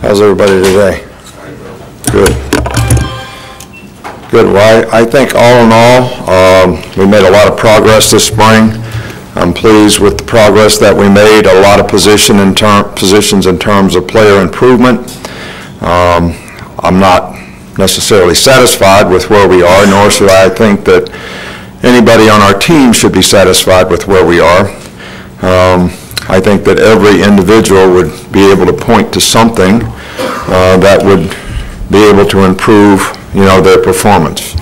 How's everybody today? Good. Good. Well, I think all in all, we made a lot of progress this spring. I'm pleased with the progress that we made, a lot of positions in terms of player improvement. I'm not necessarily satisfied with where we are, nor should I think that anybody on our team should be satisfied with where we are. I think that every individual would be able to point to something that would be able to improve, their performance.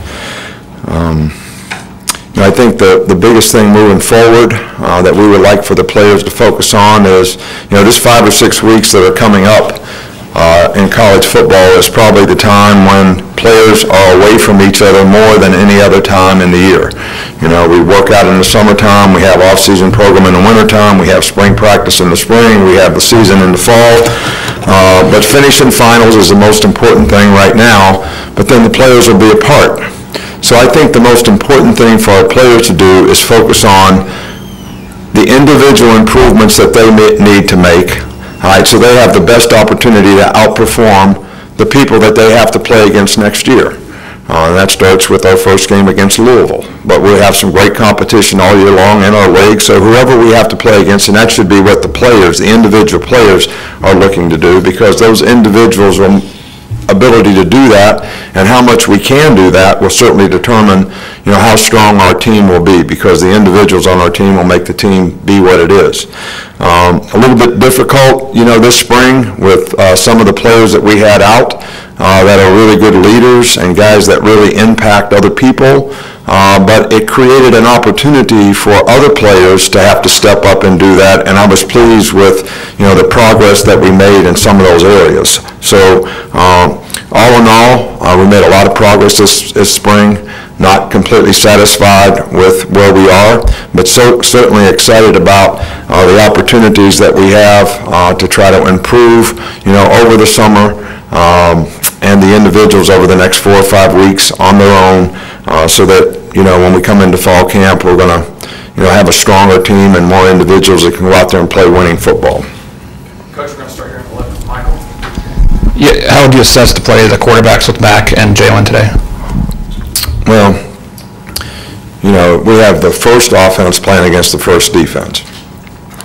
I think the biggest thing moving forward that we would like for the players to focus on is, this 5 or 6 weeks that are coming up in college football is probably the time when players are away from each other more than any other time in the year. We work out in the summertime, we have off-season program in the wintertime, we have spring practice in the spring, we have the season in the fall. But finishing finals is the most important thing right now, but then the players will be apart. So I think the most important thing for our players to do is focus on the individual improvements that they need to make. All right, so they have the best opportunity to outperform the people that they have to play against next year. And that starts with our first game against Louisville. But we have some great competition all year long in our league, so whoever we have to play against, and that should be what the players, the individual players, are looking to do, because those individuals' ability to do that and how much we can do that will certainly determine, how strong our team will be, because the individuals on our team will make the team be what it is. A little bit difficult, this spring with some of the players that we had out that are really good leaders and guys that really impact other people, but it created an opportunity for other players to have to step up and do that, and I was pleased with, the progress that we made in some of those areas. So all in all, we made a lot of progress this spring. Not completely satisfied with where we are, but certainly excited about the opportunities that we have to try to improve, over the summer, and the individuals over the next 4 or 5 weeks on their own, so that, when we come into fall camp, we're going to, have a stronger team and more individuals that can go out there and play winning football. Coach, we're going to start here on the left with Michael. Yeah, how would you assess the play of the quarterbacks with Mac and Jalen today? Well, we have the first offense playing against the first defense.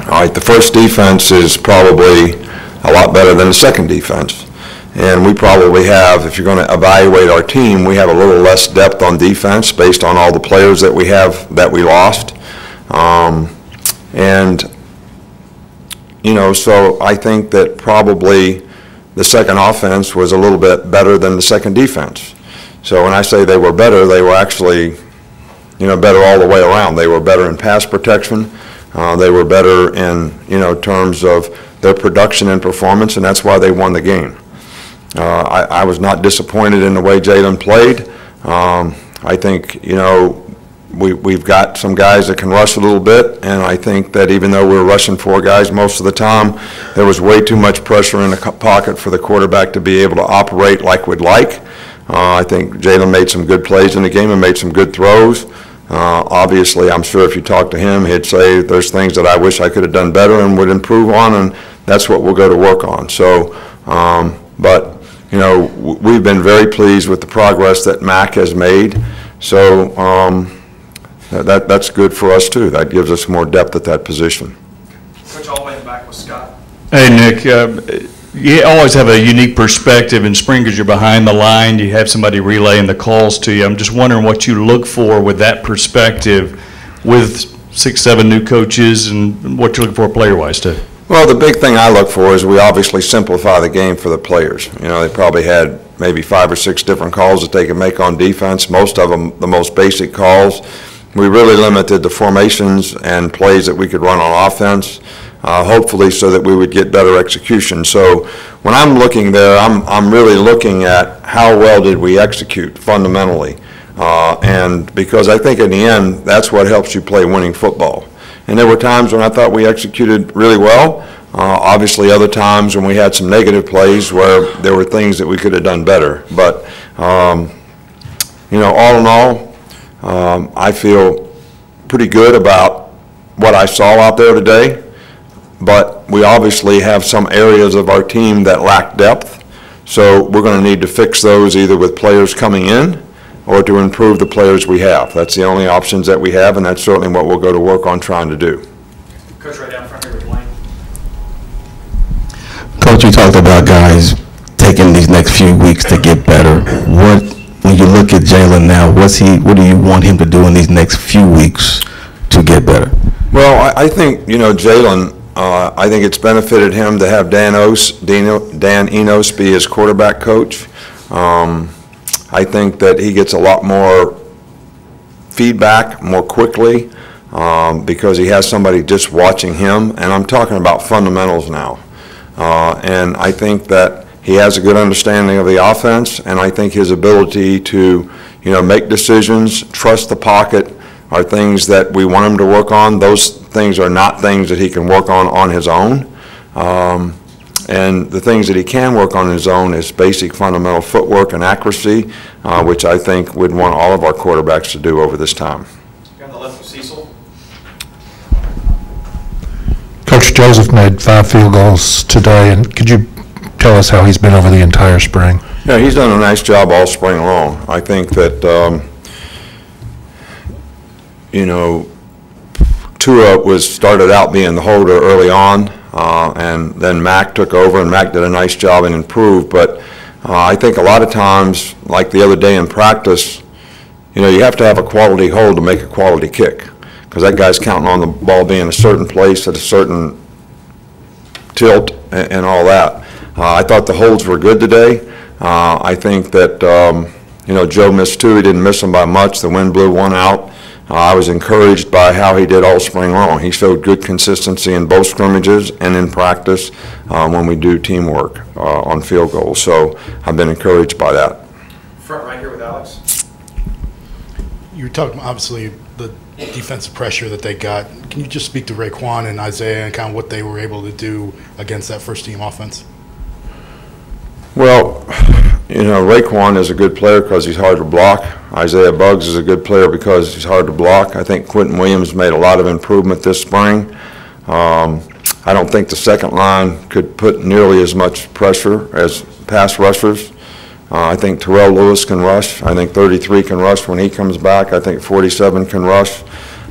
All right, the first defense is probably a lot better than the second defense. And we probably have, if you're going to evaluate our team, we have a little less depth on defense based on all the players that we have that we lost. So I think that probably the second offense was a little bit better than the second defense. So when I say they were better, they were actually, better all the way around. They were better in pass protection. They were better in, terms of their production and performance, and that's why they won the game. I was not disappointed in the way Jalen played. I think, we've got some guys that can rush a little bit, and I think that even though we were rushing 4 guys most of the time, there was way too much pressure in the pocket for the quarterback to be able to operate like we'd like. I think Jalen made some good plays in the game and made some good throws. Obviously, I'm sure if you talk to him, he'd say there's things that I wish I could have done better and would improve on, and that's what we'll go to work on. So, but, we've been very pleased with the progress that Mac has made. So that's good for us, too. That gives us more depth at that position. Coach, all the way in the back with Scott. Hey, Nick. You always have a unique perspective in spring because you're behind the line. You have somebody relaying the calls to you. I'm just wondering what you look for with that perspective with 6, 7 new coaches and what you're looking for player-wise, too. Well, the big thing I look for is we obviously simplify the game for the players. They probably had maybe 5 or 6 different calls that they could make on defense, most of them the most basic calls. We really limited the formations and plays that we could run on offense, hopefully so that we would get better execution. So when I'm looking there, I'm really looking at how well did we execute fundamentally. And because I think in the end, that's what helps you play winning football. And there were times when I thought we executed really well. Obviously other times when we had some negative plays where there were things that we could have done better. But, all in all, I feel pretty good about what I saw out there today. But we obviously have some areas of our team that lack depth, so we're going to need to fix those either with players coming in or to improve the players we have. That's the only options that we have, and that's certainly what we'll go to work on trying to do. Coach, right down front here with Wayne. Coach, you talked about guys taking these next few weeks to get better. When you look at Jalen now, what do you want him to do in these next few weeks to get better? Well, I think, Jalen, I think it's benefited him to have Dan Enos be his quarterback coach. I think that he gets a lot more feedback more quickly because he has somebody just watching him, and I'm talking about fundamentals now. And I think that he has a good understanding of the offense, and I think his ability to, make decisions, trust the pocket, are things that we want him to work on. Those things are not things that he can work on his own. And the things that he can work on his own is basic fundamental footwork and accuracy, which I think we'd want all of our quarterbacks to do over this time. You're on the left of Cecil. Coach Joseph made 5 field goals today, and could you tell us how he's been over the entire spring? Yeah, he's done a nice job all spring long. I think that, Tua started out being the holder early on, and then Mac took over, and Mac did a nice job and improved. But I think a lot of times, like the other day in practice, you have to have a quality hold to make a quality kick, because that guy's counting on the ball being a certain place at a certain tilt and all that. I thought the holds were good today. I think that, Joe missed 2. He didn't miss them by much. The wind blew 1 out. I was encouraged by how he did all spring long. He showed good consistency in both scrimmages and in practice when we do teamwork on field goals. So I've been encouraged by that. Front right here with Alex. You were talking, obviously, the defensive pressure that they got. Can you just speak to Raekwon and Isaiah and kind of what they were able to do against that first-team offense? Well, Raekwon is a good player because he's hard to block. Isaiah Buggs is a good player because he's hard to block. I think Quentin Williams made a lot of improvement this spring. I don't think the second line could put nearly as much pressure as pass rushers. I think Terrell Lewis can rush. I think 33 can rush when he comes back. I think 47 can rush.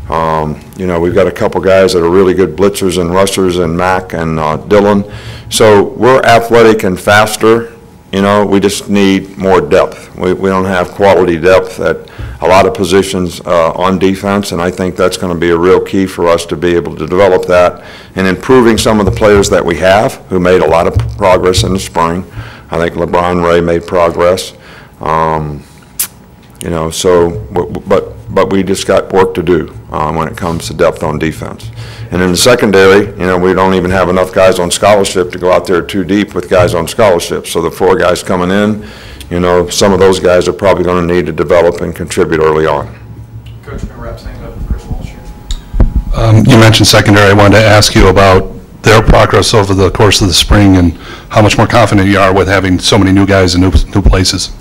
We've got a couple guys that are really good blitzers and rushers, and Mac and Dylan. So we're athletic and faster. We just need more depth. We don't have quality depth at a lot of positions on defense, and I think that's going to be a real key for us to be able to develop that and improving some of the players that we have who made a lot of progress in the spring. I think LeBron Ray made progress. But we just got work to do when it comes to depth on defense. And in the secondary, we don't even have enough guys on scholarship to go out there too deep with guys on scholarship. So the 4 guys coming in, some of those guys are probably going to need to develop and contribute early on. Coach, we're going to wrap things up with Chris Walsh here. You mentioned secondary. I wanted to ask you about their progress over the course of the spring and how much more confident you are with having so many new guys in new places.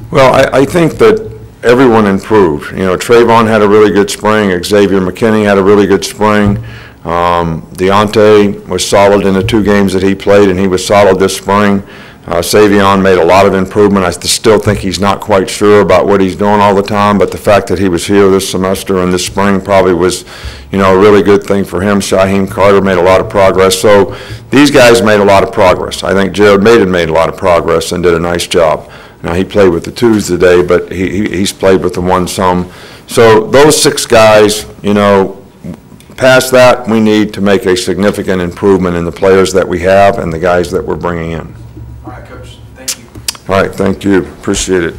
Well, I think that everyone improved. Trayvon had a really good spring. Xavier McKinney had a really good spring. Deontay was solid in the 2 games that he played, and he was solid this spring. Savion made a lot of improvement. I still think he's not quite sure about what he's doing all the time, but the fact that he was here this semester and this spring probably was, a really good thing for him. Shaheem Carter made a lot of progress. So these guys made a lot of progress. I think Jared Maiden made a lot of progress and did a nice job. Now, he played with the 2s today, but he's played with the 1 some. So those 6 guys, past that, we need to make a significant improvement in the players that we have and the guys that we're bringing in. All right, Coach. Thank you. All right, thank you. Appreciate it.